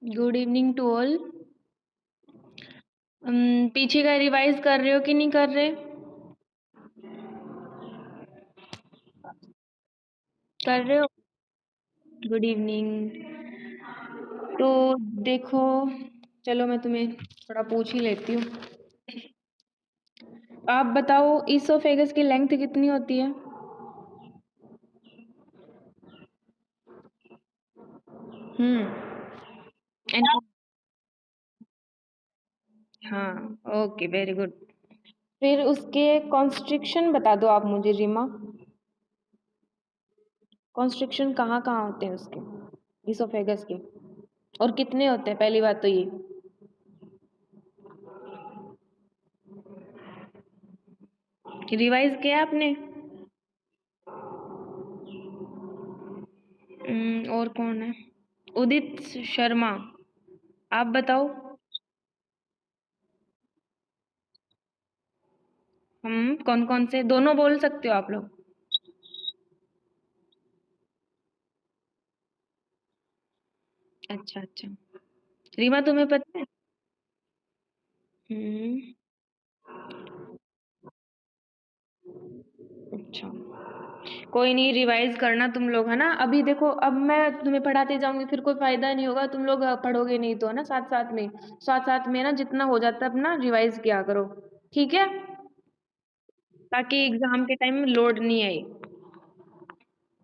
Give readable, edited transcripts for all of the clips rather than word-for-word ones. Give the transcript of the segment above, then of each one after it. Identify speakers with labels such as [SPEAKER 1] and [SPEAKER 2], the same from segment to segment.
[SPEAKER 1] Good evening to all. पीछे का revise कर रहे हो कि नहीं कर रहे? कर रहे हो? Good evening. तो देखो, चलो मैं तुम्हें थोड़ा पूछ ही लेती हूँ। आप बताओ, ईसोफेगस की लेंथ कितनी होती है? एंड हाँ, ओके, वेरी गुड। फिर उसके कॉन्स्ट्रिक्शन बता दो आप मुझे, रीमा। कॉन्स्ट्रिक्शन कहाँ कहाँ होते हैं उसके, ईसोफेगस के, और कितने होते हैं? पहली बात तो ये। रिवाइज किया आपने? और कौन है? उदित शर्मा। आप बताओ। कौन कौन से? दोनों बोल सकते हो आप लोग। अच्छा अच्छा। रीमा, तुम्हें पता है? हम्म। अच्छा, कोई नहीं, रिवाइज करना तुम लोग, है ना। अभी देखो, अब मैं तुम्हें पढ़ाते जाऊंगी, फिर कोई फायदा नहीं होगा, तुम लोग पढ़ोगे नहीं तो, है ना। साथ साथ में, साथ साथ में ना, जितना हो जाता है अपना रिवाइज किया करो। ठीक है, ताकि एग्जाम के टाइम में लोड नहीं आए।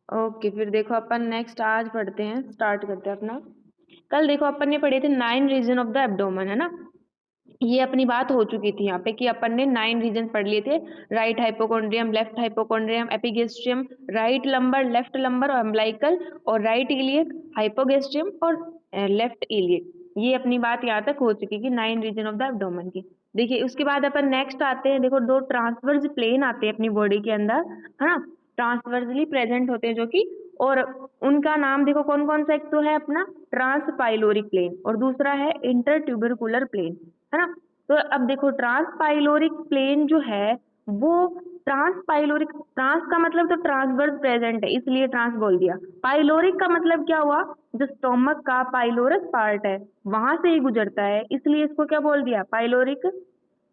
[SPEAKER 1] ओके, फिर देखो अपन नेक्स्ट आज पढ़ते हैं, स्टार्ट करते हैं अपना। कल देखो अपन ने पढ़े थे 9 रीजन ऑफ द एब्डोमेन, है ना। ये अपनी बात हो चुकी थी यहाँ पे कि अपन ने 9 रीजन पढ़ लिए थे। Right hypochondrium, left hypochondrium, epigastrium, right lumbar, left lumbar और अम्बिलिकल, और राइट इलियक, हाइपोगेस्ट्रियम और लेफ्ट इलियक। ये अपनी बात यहाँ तक हो चुकी कि 9 रीजन ऑफ द एब्डोमेन की। देखिए, उसके बाद अपन नेक्स्ट आते हैं। देखो, दो ट्रांसवर्स प्लेन आते हैं अपनी बॉडी के अंदर, है ना। ट्रांसवर्सली प्रेजेंट होते हैं जो कि, और उनका नाम देखो कौन कौन सा। एक तो है अपना ट्रांसपाइलोरिक प्लेन, और दूसरा है इंटरट्यूबरकुलर प्लेन, है ना। तो अब देखो, ट्रांसपाइलोरिक प्लेन जो है वो, ट्रांसपाइलोरिक, ट्रांस का मतलब तो ट्रांसवर्स प्रेजेंट है, इसलिए ट्रांस बोल दिया। पाइलोरिक का मतलब क्या हुआ? जो स्टोमक का पाइलोरस पार्ट है, वहां से ही गुजरता है, इसलिए इसको क्या बोल दिया? Pyloric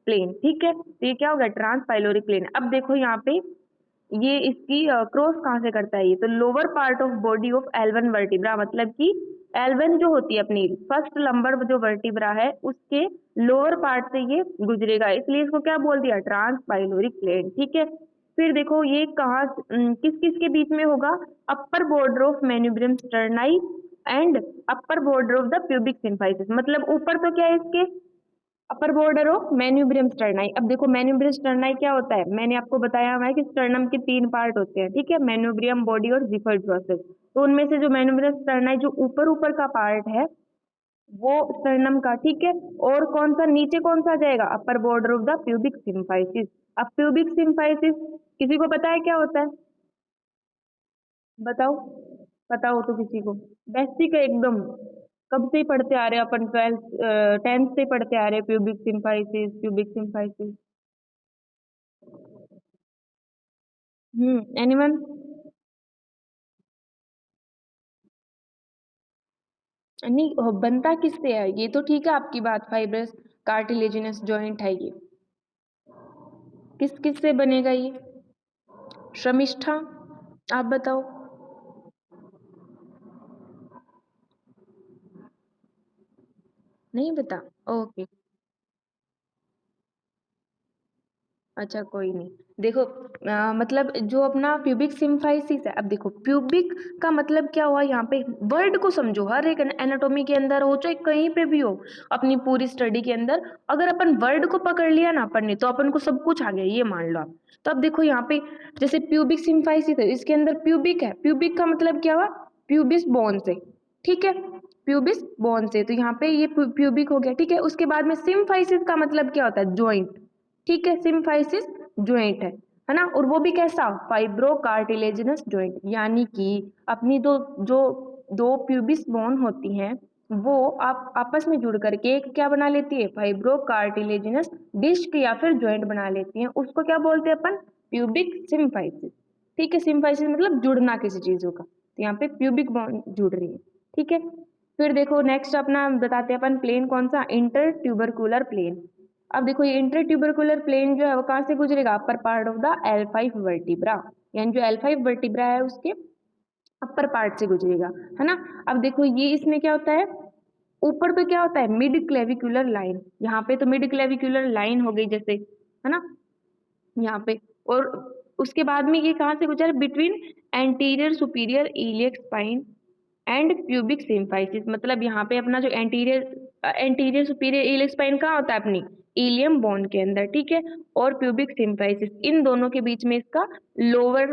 [SPEAKER 1] plane. ठीक है, तो ये क्या होगा? Transpyloric plane. अब देखो यहाँ पे, ये इसकी क्रॉस कहाँ से करता है? ये तो lower part of body of L1 vertebra, मतलब कि एल1 जो होती है अपनी फर्स्ट लंबर जो वर्टिब्रा है, उसके लोअर पार्ट से ये गुजरेगा, इसलिए इसको क्या बोल दिया? ट्रांसपाइलोरिक प्लेन। ठीक है, फिर देखो ये कहाँ, किस किस के बीच में होगा? Upper border of manubrium sterni and upper border of the pubic symphysis. मतलब ऊपर तो क्या है इसके? Upper border of manubrium sterni. अब देखो, मेन्यूब्रियम स्टर्नाई क्या होता है? मैंने आपको बताया हुआ है कि स्टर्नम के 3 पार्ट होते हैं, ठीक है, मेन्यूब्रियम, बॉडी और जिफर्ड प्रोसेस। तो उनमें से जो मेन्यूब्रियम स्टर्नाई जो ऊपर ऊपर का पार्ट है, वो स्टर्नम का, ठीक है। और कौन सा नीचे, कौन सा आ जाएगा? अपर border of the pubic symphysis. अब प्यूबिक सिम्फाइसिस किसी को पता है क्या होता है? बताओ, पता हो तो किसी को। बेसिक है एकदम, कब से ही पढ़ते आ रहे हैं अपन, 10th से पढ़ते आ रहे हैं, pubic symphysis, pubic symphysis. Anyone? नहीं, बनता किससे है ये तो ठीक है आपकी बात, फाइब्रस कार्टिलेजिनस जॉइंट है ये। किस किस से बनेगा ये? श्रमिष्ठा, आप बताओ। नहीं बता? ओके, अच्छा, कोई नहीं। देखो, मतलब जो अपना प्यूबिक सिम्फाइसिस है, अब देखो प्यूबिक का मतलब क्या हुआ यहाँ पे? वर्ड को समझो, हर एक एनाटॉमी के अंदर हो, चाहे कहीं पे भी हो, अपनी पूरी स्टडी के अंदर अगर अपन वर्ड को पकड़ लिया ना अपन ने, तो अपन को सब कुछ आ गया, ये मान लो आप। तो अब देखो यहाँ पे, जैसे प्यूबिक सिम्फाइसिस है, इसके अंदर प्यूबिक है, प्यूबिक का मतलब क्या हुआ? प्यूबिस बोन से, ठीक है, प्यूबिस बोन से, तो यहाँ पे ये प्यूबिक हो गया, ठीक है। उसके बाद में सिम्फाइसिस का मतलब क्या होता है? ज्वाइंट, ठीक है, सिम्फाइसिस ज्वाइंट है ना। और वो भी कैसा? फाइब्रो कार्टिलेजिनस ज्वाइंट, यानी कि अपनी दो, जो दो प्यूबिस बोन होती हैं, वो आप आपस में जुड़ करके एक क्या बना लेती है? फाइब्रो कार्टिलेजिनस डिस्क या फिर ज्वाइंट बना लेती हैं, उसको क्या बोलते हैं अपन? Pubic symphysis. ठीक है, सिम्फाइसिस मतलब जुड़ना किसी चीजों का, तो यहाँ पे प्यूबिक बोन जुड़ रही है, ठीक है। फिर देखो नेक्स्ट अपना बताते हैं अपन प्लेन कौन सा, इंटर ट्यूबरकुलर प्लेन। अब देखो ये इंटर ट्यूबरकुलर प्लेन जो है वो कहाँ से गुजरेगा, upper part of the L5 vertebra, यानी जो L5 वर्टिब्रा है उसके अपर पार्ट से गुजरेगा, है ना। अब देखो ये इसमें क्या होता है, ऊपर तो क्या होता है मिड क्लेविकुलर लाइन, यहाँ पे तो मिड क्लेविकुलर लाइन हो गई जैसे, है ना, यहाँ पे। और उसके बाद में ये कहाँ से गुजरा, between anterior superior iliac spine and pubic symphysis, मतलब यहाँ पे अपना जो एंटीरियर सुपीरियर इलियक स्पाइन कहाँ होता है अपनी इलियम बोन के अंदर, ठीक है, और प्यूबिक सिम्फाइसिस इन दोनों के बीच में इसका लोअर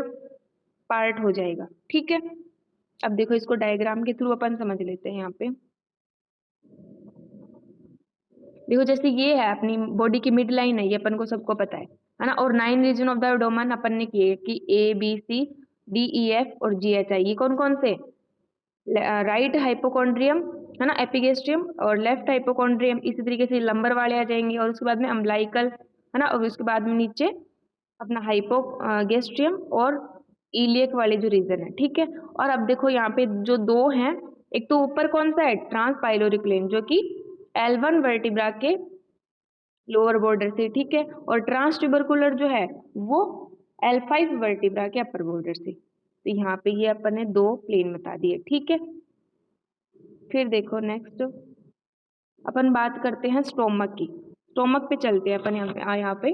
[SPEAKER 1] पार्ट हो जाएगा, ठीक है। अब देखो इसको डायग्राम के थ्रू अपन समझ लेते हैं यहाँ पे। देखो जैसे ये है अपनी बॉडी की मिड लाइन है, ये अपन को सबको पता है ना। और 9 रीजन ऑफ द एब्डोमेन अपन ने किए कि A B C D E F और GHI, ये कौन कौन से, राइट हाइपोकॉन्ड्रियम, है ना, एपिगेस्ट्रियम, और लेफ्ट हाइपोकॉन्ड्रियम, इसी तरीके से लंबर वाले आ जाएंगे, और उसके बाद में अम्बलाइकल, है ना, और उसके बाद में नीचे अपना हाइपोगेस्ट्रियम और इलियक वाले जो रीजन है, ठीक है। और अब देखो यहाँ पे जो दो हैं, एक तो ऊपर कौन सा है ट्रांस पाइलोरी प्लेन जो कि L1 वर्टिब्रा के लोअर बॉर्डर से, ठीक है, और ट्रांस ट्यूबरकुलर जो है वो L5 वर्टिब्रा के अपर बॉर्डर से। तो यहाँ पे ये अपन ने दो प्लेन बता दिए, ठीक है। फिर देखो नेक्स्ट अपन बात करते हैं स्टोमक की, स्टोमक पे चलते हैं अपन यहाँ पे।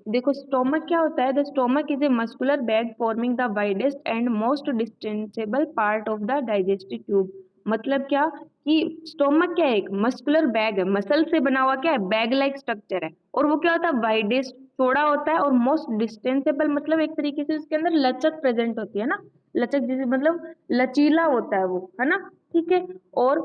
[SPEAKER 1] देखो स्टोमक क्या होता है, the stomach is a muscular bag forming the widest and most distensible part of the digestive tube. मतलब क्या कि स्टोमक क्या है, एक मस्कुलर बैग है, मसल से बना हुआ क्या है, बैग लाइक स्ट्रक्चर है, और वो क्या होता है वाइडेस्ट चौड़ा होता है, और मोस्ट डिस्टेंसेबल मतलब एक तरीके से उसके अंदर लचक प्रेजेंट होती है ना, लचक जैसे मतलब लचीला होता है वो, है ना, ठीक है। और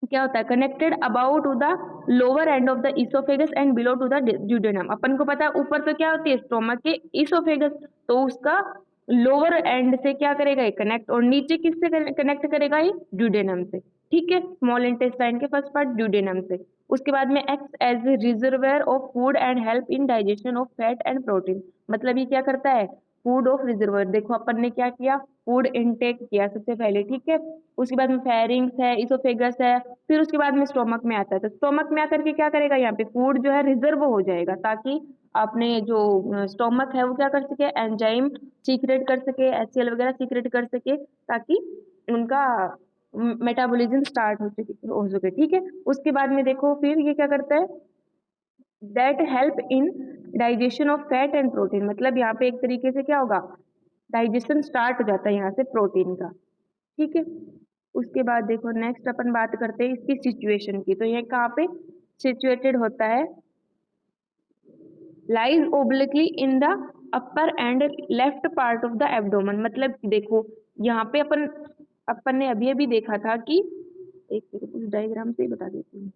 [SPEAKER 1] क्या होता है connected about to the lower end of the oesophagus and below to the duodenum. अपन को पता है ऊपर तो क्या होती है स्टोमक के इसोफेगस, तो उसका लोअर एंड से क्या करेगा ये कनेक्ट, और नीचे किससे कनेक्ट करेगा ये ड्यूडेनम से, ठीक है, स्मॉल इंटेस्टाइन के फर्स्ट पार्ट ड्यूडेनम से। उसके बाद में act as a reservoir of food and help in digestion of fat and protein. मतलब ये क्या करता है फूड ऑफ रिजर्वेयर। देखो अपन ने क्या किया, फूड इनटेक किया सबसे पहले, ठीक है, उसके बाद में फेरिंग्स है, इसोफेगस है, फिर उसके बाद में स्टोमक में आता है। तो स्टोमक में आकर के क्या करेगा, यहाँ पे फूड जो है रिजर्व हो जाएगा, ताकि अपने जो स्टोमक है वो क्या कर सके, एंजाइम सीक्रेट कर सके, HCl वगैरह सीक्रेट कर सके, ताकि उनका मेटाबॉलिज्म स्टार्ट हो सके, ठीक है। उसके बाद में देखो फिर ये क्या करता है, that help in digestion of fat and protein. मतलब यहाँ पे एक तरीके से क्या होगा, डाइजेशन स्टार्ट हो जाता है यहाँ से प्रोटीन का, ठीक है। उसके बाद देखो नेक्स्ट अपन बात करते हैं इसकी सिचुएशन की। तो ये कहाँ पे सिचुएटेड होता है, lies obliquely in the upper and left part of the abdomen. मतलब देखो यहाँ पे अपन ने अभी अभी देखा था कि, एक सेकंड उस डायग्राम से ही बता देती हूँ।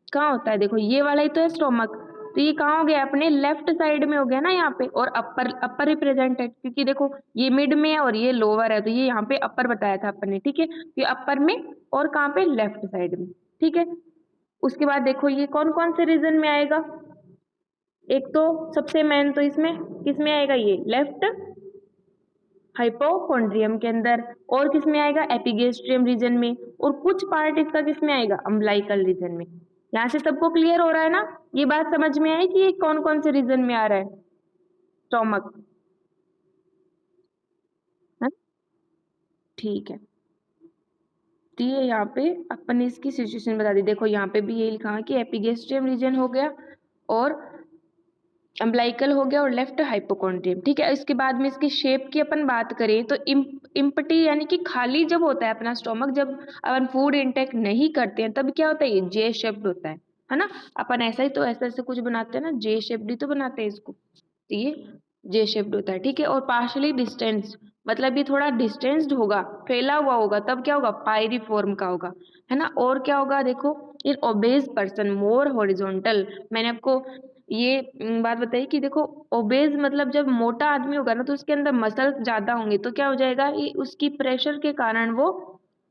[SPEAKER 1] कहाँ होता है, देखो ये वाला ही तो है स्टोमक, तो ये कहाँ हो गया अपने लेफ्ट साइड में हो गया ना यहाँ पे, और अपर रिप्रेजेंट है, क्योंकि देखो ये मिड में है और ये लोअर है, तो ये यहाँ पे अपर बताया था अपन ने, ठीक है, ये अपर में और कहाँ पे लेफ्ट साइड में, ठीक है। उसके बाद देखो ये कौन कौन से रीजन में आएगा, एक तो सबसे मेन तो इसमें किस में आएगा, ये लेफ्ट हाइपोकॉन्ड्रियम के अंदर, और किस में आएगा एपिगेस्ट्रियम रीजन में, और कुछ पार्ट इसका किस में आएगा अम्बलाइकल रीजन में। यहाँ से सबको क्लियर हो रहा है ना, ये बात समझ में आई कि ये कौन कौन से रीजन में आ रहा है स्टोमक, है, ठीक है। तो ये यहाँ पे अपन ने इसकी सिचुएशन बता दी। देखो यहाँ पे भी ये लिखा है कि एपिगेस्ट्रियम रीजन हो गया और अम्बलाइकल हो गया और लेफ्ट हाइपोकॉन्ड्रियम, ठीक है। इसके बाद में इसकी शेप की अपन बात करें तो इम्पटी यानी कि खाली जब होता है अपना स्टोमक, जब अपन फूड इंटेक नहीं करते हैं तब क्या होता है, ये जे शेप्ड होता है ना। अपन ऐसा ही तो ऐसा ऐसे कुछ बनाते हैं ना, जे शेप्ड ही तो बनाते हैं इसको, तो ये जे शेप्ड होता है, ठीक है। और पार्शली डिस्टेंस्ड मतलब ये थोड़ा डिस्टेंस्ड होगा, फैला हुआ होगा, तब क्या होगा पायरिफॉर्म का होगा, है ना। और क्या होगा देखो, इन ओबेज पर्सन मोर हॉरिजॉन्टल। मैंने आपको ये बात बताई कि देखो ओबेज मतलब जब मोटा आदमी होगा ना तो उसके अंदर मसल्स ज्यादा होंगे, तो क्या हो जाएगा ये उसकी प्रेशर के कारण वो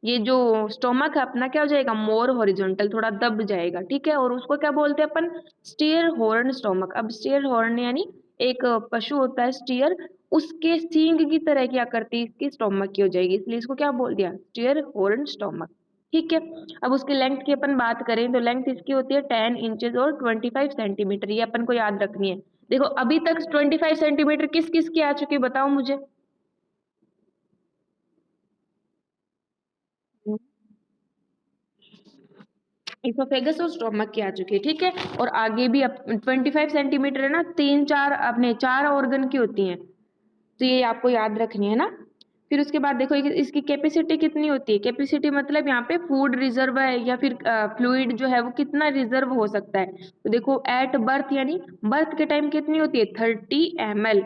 [SPEAKER 1] ये जो स्टोमक है अपना क्या हो जाएगा मोर हॉरिजॉन्टल, थोड़ा दब जाएगा, ठीक है। और उसको क्या बोलते हैं अपन स्टीयर हॉर्न स्टोमक। अब स्टीयर हॉर्न यानी एक पशु होता है स्टीयर, उसके सींग की तरह क्या करती है, इसकी स्टोमक की हो जाएगी, इसलिए इसको क्या बोल दिया, स्टीयर हॉर्न स्टोमक। ठीक है, अब उसकी लेंथ की अपन बात करें तो लेंथ इसकी होती है 10 इंचेस और 25 सेंटीमीटर, ये अपन को याद रखनी है। देखो अभी तक 25 सेंटीमीटर किस किस की आ चुकी है बताओ मुझे। इसोफेगस और स्टोमक की आ चुकी है। ठीक है, और आगे भी अब 25 सेंटीमीटर है ना, तीन चार अपने चार ऑर्गन की होती हैं, तो ये आपको याद रखनी है ना। फिर उसके बाद देखो इसकी कैपेसिटी कितनी होती है, कैपेसिटी मतलब यहाँ पे फूड रिजर्व है या फिर फ्लूइड जो है वो कितना रिजर्व हो सकता है। तो देखो एट बर्थ यानी बर्थ के टाइम कितनी होती है 30 ml,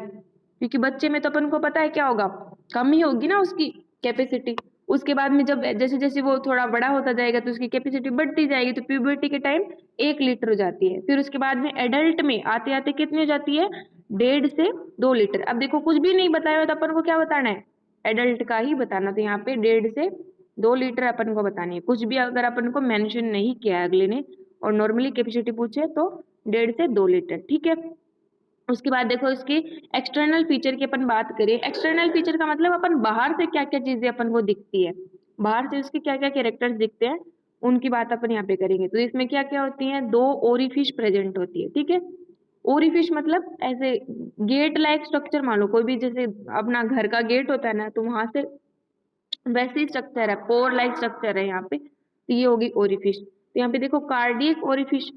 [SPEAKER 1] क्योंकि बच्चे में तो अपन को पता है क्या होगा, कम ही होगी ना उसकी कैपेसिटी। उसके बाद में जब जैसे जैसे वो थोड़ा बड़ा होता जाएगा तो उसकी कैपेसिटी बढ़ती जाएगी, तो प्यूबर्टी के टाइम 1 लीटर हो जाती है। फिर उसके बाद में एडल्ट में आते आते कितनी हो जाती है, 1.5 से 2 लीटर। अब देखो कुछ भी नहीं बताया हुआ तो अपन को क्या बताना है, एडल्ट का ही बताना, तो यहाँ पे 1.5 से 2 लीटर अपन को बतानी है। कुछ भी अगर अपन को मेंशन नहीं किया है अगले ने और नॉर्मली कैपेसिटी पूछे तो 1.5 से 2 लीटर। ठीक है, उसके बाद देखो इसकी एक्सटर्नल फीचर की अपन बात करें, एक्सटर्नल फीचर का मतलब अपन बाहर से क्या क्या चीजें अपन को दिखती है, बाहर से उसके क्या क्या कैरेक्टर्स दिखते हैं उनकी बात अपन यहाँ पे करेंगे। तो इसमें क्या क्या होती है, 2 ओरिफिश प्रेजेंट होती है। ठीक है, ओरिफिश मतलब ऐसे गेट लाइक स्ट्रक्चर, मान लो कोई भी जैसे अपना घर का गेट होता है ना, तो वहां से वैसे ही स्ट्रक्चर है, पोर लाइक स्ट्रक्चर है यहाँ पे, तो ये होगी ओरिफिश। तो यहाँ पे देखो कार्डियक ओरिफिश,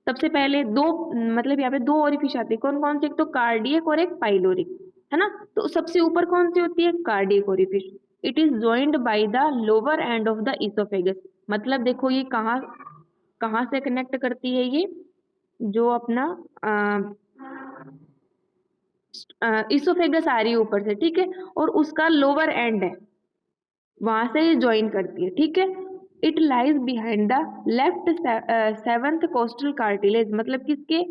[SPEAKER 1] सबसे पहले दो, मतलब यहाँ पे 2 ओरिफिश आती है, कौन कौन से, एक तो कार्डियक और एक पाइलोरिक, है ना। तो सबसे ऊपर कौन सी होती है, cardiac orifice. It is joined by the lower end of the oesophagus, मतलब देखो ये कहाँ कहाँ से कनेक्ट करती है, ये जो अपना इसोफेगस आ रही है ऊपर से, ठीक है, और उसका लोअर एंड है, वहां से ये ज्वाइन करती है। ठीक है, it lies behind the left seventh costal cartilage, मतलब किसके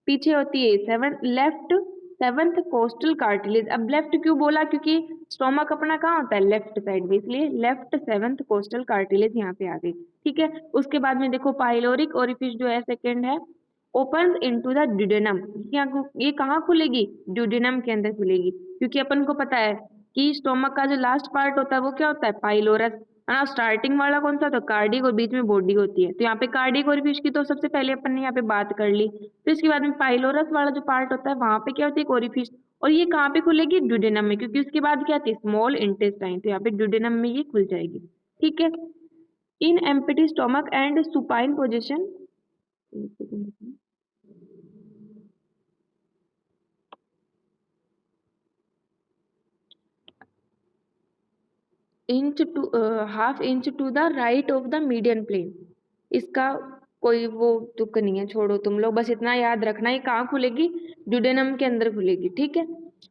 [SPEAKER 1] पीछे होती है, लेफ्ट सेवंथ कोस्टल कार्टिलेज। अब लेफ्ट क्यों बोला, क्योंकि स्टोमक अपना कहाँ होता है, लेफ्ट साइड में, इसलिए लेफ्ट सेवंथ कोस्टल कार्टिलेज यहाँ पे आ गई। ठीक है, उसके बाद में देखो पाइलोरिक ओरिफिस जो है सेकेंड है, ओपन इनटू द ड्यूडेनम, ये कहाँ खुलेगी, ड्यूडेनम के अंदर खुलेगी, क्योंकि अपन को पता है कि स्टोमक का जो लास्ट पार्ट होता है वो क्या होता है, पाइलोरस, है ना। स्टार्टिंग वाला कौन सा, तो कार्डिक, और बीच में बॉडी होती है। तो यहाँ पे कार्डिक ओरिफिस की तो सबसे पहले अपन ने यहाँ पे बात कर ली। तो इसके बाद में पाइलोरस वाला जो पार्ट होता है वहां पे क्या होती है, ओरिफिस, और ये कहाँ पे खुलेगी, ड्यूडेनम में, क्योंकि उसके बाद क्या थी, स्मॉल इंटेस्टाइन, तो यहाँ पे ड्यूडेनम में ये खुल जाएगी। ठीक है, in empty stomach and supine position, inch to half inch to the right of the median plane, इसका कोई वो तुक नहीं है, छोड़ो तुम लोग, बस इतना याद रखना, ये कहाँ खुलेगी, ड्यूडेनम के अंदर खुलेगी। ठीक है,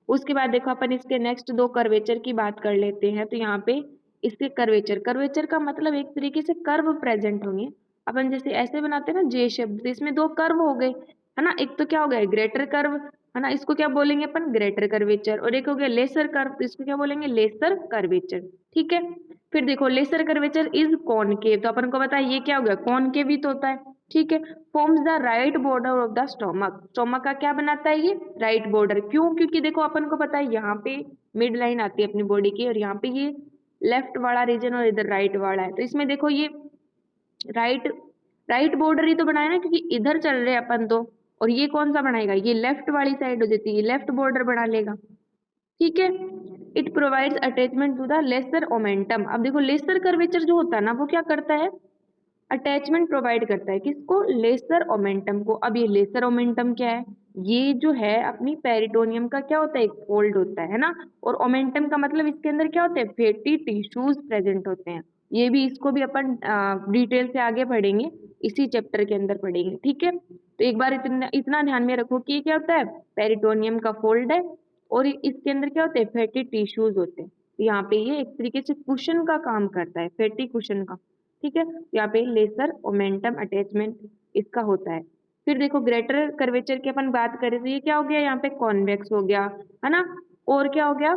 [SPEAKER 1] उसके बाद देखो अपन इसके नेक्स्ट 2 कर्वेचर की बात कर लेते हैं। तो यहाँ पे इसके कर्वेचर, कर्वेचर का मतलब एक तरीके से कर्व प्रेजेंट होंगे, अपन जैसे ऐसे बनाते हैं ना जे शब्द, तो इसमें 2 कर्व हो गए, है ना। एक तो क्या हो गया, ग्रेटर कर्व, है ना, इसको क्या बोलेंगे अपन, ग्रेटर कर्वेचर, और एक हो गया लेसर कर्व, तो इसको क्या बोलेंगे, लेसर कर्वेचर। ठीक है, फिर देखो लेसर कर्वेचर इज कॉनकेव, तो अपन को पता है ये क्या हो गया, कॉनकेव ही तो होता है। ठीक है, forms the right border of the stomach, stomach का क्या बनाता है ये, राइट बॉर्डर। क्यों, क्योंकि देखो अपन को पता है यहाँ पे मिड लाइन आती है अपनी बॉडी की, और यहाँ पे ये लेफ्ट वाला रीजन और इधर राइट वाला है, तो इसमें देखो ये राइट राइट बॉर्डर ही तो बनाया ना, क्योंकि इधर चल रहे हैं अपन तो, और ये कौन सा बनाएगा, ये लेफ्ट वाली साइड हो जाती है, लेफ्ट बॉर्डर बना लेगा। ठीक है, it provides attachment to the lesser omentum. अब देखो लेसर कर्वेचर जो होता है ना वो क्या करता है, अटैचमेंट प्रोवाइड करता है, किसको, लेसर ओमेंटम को। अब ये लेसर ओमेंटम क्या है, ये जो है अपनी पेरिटोनियम का क्या होता है, एक फोल्ड होता है ना, और ओमेंटम का मतलब इसके अंदर क्या होते हैं, फैटी टिश्यूज प्रेजेंट होते हैं। ये भी, इसको भी अपन डिटेल से आगे पढ़ेंगे, इसी चैप्टर के अंदर पढ़ेंगे। ठीक है, तो एक बार इतना इतना ध्यान में रखो कि ये क्या होता है, पेरिटोनियम का फोल्ड है, और इसके अंदर क्या होते हैं, फैटी टिश्यूज होते हैं। तो यहाँ पे ये एक तरीके से कुशन का काम करता है, फैटी कुशन का। ठीक है, यहाँ पे लेसर ओमेंटम अटैचमेंट इसका होता है। फिर देखो ग्रेटर कर्वेचर की अपन बात करें तो ये क्या हो गया, यहाँ पे कॉन्वेक्स हो गया, है ना, और क्या हो गया,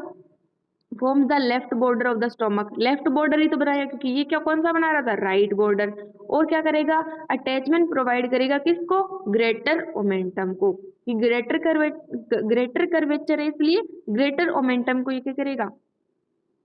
[SPEAKER 1] forms the left border of the stomach, left border ही तो बनाया, क्योंकि ये क्या कौन सा बना रहा था, राइट बॉर्डर। और क्या करेगा, अटैचमेंट प्रोवाइड करेगा किसको, ग्रेटर ओमेंटम को। कि ग्रेटर कर्वेचर है, इसलिए ग्रेटर मोमेंटम को ये क्या करेगा,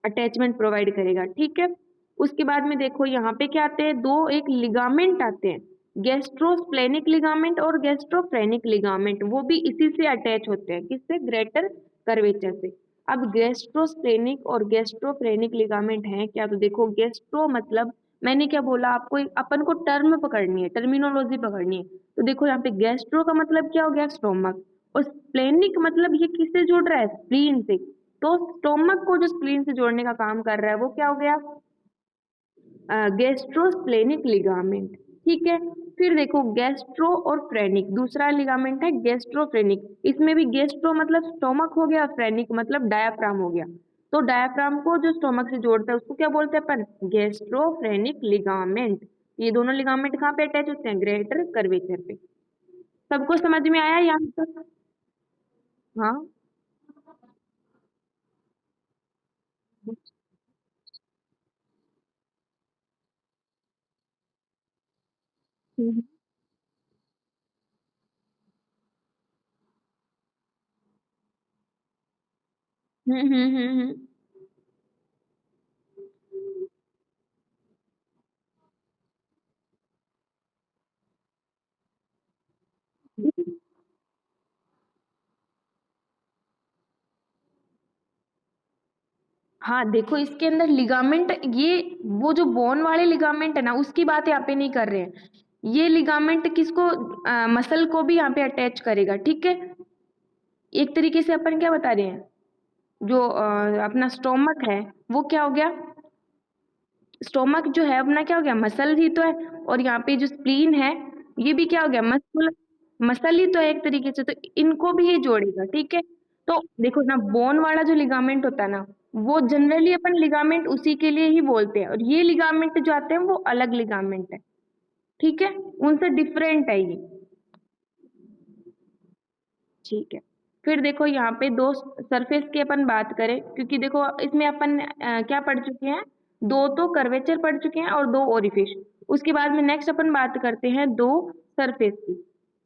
[SPEAKER 1] अटैचमेंट प्रोवाइड करेगा। ठीक है, उसके बाद में देखो यहाँ पे क्या आते हैं, दो एक लिगामेंट आते हैं, गैस्ट्रोस्प्लेनिक लिगामेंट और गैस्ट्रोफ्रेनिक लिगामेंट, वो भी इसी से अटैच होते हैं, किससे, ग्रेटर कर्वेचर से। अब गैस्ट्रोस्प्लेनिक और गैस्ट्रोफ्रेनिक लिगामेंट है क्या, तो देखो गैस्ट्रो मतलब, मैंने क्या बोला आपको, अपन को टर्म पकड़नी है, टर्मिनोलॉजी पकड़नी है। तो देखो यहाँ पे गैस्ट्रो का मतलब क्या हो गया, स्टोमक, और स्प्लेनिक मतलब ये किससे जुड़ रहा है, स्प्लीन से। तो स्टोमक को जो स्प्लीन से जोड़ने का काम कर रहा है वो क्या हो गया, गैस्ट्रोस्प्लेनिक लिगामेंट। ठीक है, फिर देखो गैस्ट्रो और फ्रेनिक, दूसरा लिगामेंट है गैस्ट्रोफ्रेनिक, इसमें भी गैस्ट्रो मतलब स्टोमक हो गया, फ्रेनिक मतलब डायाफ्राम हो गया। तो डायाफ्राम को जो स्टोमक से जोड़ता है उसको क्या बोलते हैं अपन, गैस्ट्रोफ्रेनिक लिगामेंट। ये दोनों लिगामेंट कहाँ पे अटैच होते हैं, ग्रेटर कर्वेचर पे। सबको समझ में आया यहाँ तक? हाँ। हम्म हम्म। हाँ देखो इसके अंदर लिगामेंट, ये वो जो बोन वाले लिगामेंट है ना उसकी बात यहाँ पे नहीं कर रहे हैं, ये लिगामेंट किसको, मसल को भी यहाँ पे अटैच करेगा। ठीक है, एक तरीके से अपन क्या बता रहे हैं, जो अपना स्टोमक है वो क्या हो गया, स्टोमक जो है अपना क्या हो गया, मसल ही तो है, और यहाँ पे जो स्प्लीन है ये भी क्या हो गया, मसल, मसल ही तो है एक तरीके से, तो इनको भी ये जोड़ेगा। ठीक है, तो देखो ना बोन वाला जो लिगामेंट होता है ना, वो जनरली अपन लिगामेंट उसी के लिए ही बोलते हैं, और ये लिगामेंट जो आते हैं वो अलग लिगामेंट है। ठीक है, उनसे डिफरेंट है ये। ठीक है, फिर देखो यहाँ पे दो सरफेस की अपन बात करें, क्योंकि देखो इसमें अपन क्या पढ़ चुके हैं, दो तो कर्वेचर पढ़ चुके हैं और दो ओरिफिश। उसके बाद में नेक्स्ट अपन बात करते हैं दो सरफेस की।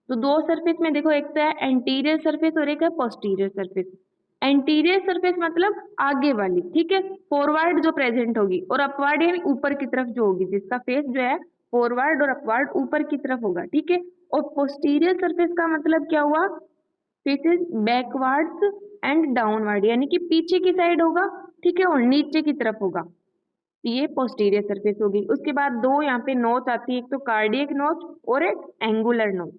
[SPEAKER 1] तो दो सरफेस में देखो, एक तो है एंटीरियर सरफेस और एक है पोस्टीरियर सरफेस। एंटीरियर सरफेस मतलब आगे वाली, ठीक है, फॉरवर्ड जो प्रेजेंट होगी, और अपवर्ड यानी ऊपर की तरफ जो होगी, जिसका फेस जो है फॉरवर्ड और अपवर्ड ऊपर की तरफ होगा। ठीक है, और पोस्टीरियर सरफेस का मतलब क्या हुआ, फेसेस बैकवर्ड्स एंड डाउनवर्ड, यानी कि पीछे की साइड होगा, ठीक है, और नीचे की तरफ होगा, ये पोस्टीरियर सरफेस होगी। उसके बाद दो यहाँ पे नोच आती है, एक तो कार्डियक नोच और एक एंगुलर नोच।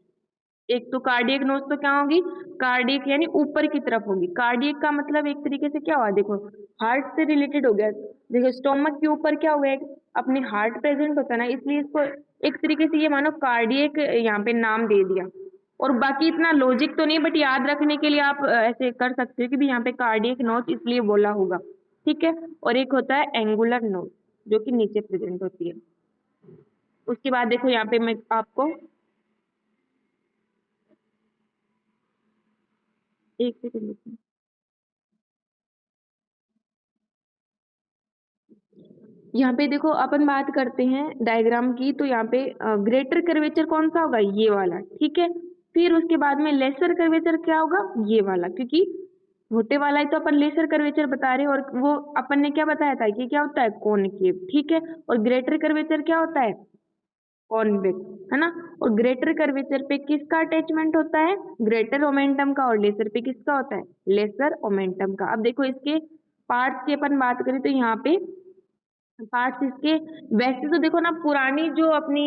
[SPEAKER 1] एक तो कार्डियक नोच तो क्या होगी, कार्डियक यानी ऊपर की तरफ होगी, कार्डियक का मतलब एक तरीके से क्या हुआ, देखो हार्ट से रिलेटेड हो गया। देखो स्टोमक के ऊपर क्या हुआ है, अपने हार्ट प्रेजेंट होता है ना, इसलिए इसको एक तरीके से ये मानो कार्डियक यहाँ पे नाम दे दिया। और बाकी इतना लॉजिक तो नहीं, बट याद रखने के लिए आप ऐसे कर सकते हो कि भी यहाँ पे कार्डियक नोच इसलिए बोला होगा। ठीक है, और एक होता है एंगुलर नोच जो कि नीचे प्रेजेंट होती है। उसके बाद देखो यहाँ पे मैं आपको एक सेकंड, यहाँ पे देखो अपन बात करते हैं डायग्राम की, तो यहाँ पे ग्रेटर कर्वेचर कौन सा होगा, ये वाला। ठीक है, फिर उसके बाद में लेसर कर्वेचर क्या होगा, ये वाला, क्योंकि छोटे वाला ही तो अपन लेसर कर्वेचर बता रहे हैं, और वो अपन ने क्या बताया था कि क्या होता है, कॉनकेव। ठीक है, और ग्रेटर कर्वेचर क्या होता है, कॉन्वेक्स, है ना। और ग्रेटर कर्वेचर पे किसका अटैचमेंट होता है, ग्रेटर मोमेंटम का, और लेसर पे किसका होता है, लेसर मोमेंटम का। अब देखो इसके पार्ट्स की अपन बात करें तो यहाँ पे पार्ट्स इसके, वैसे तो देखो ना पुरानी जो अपनी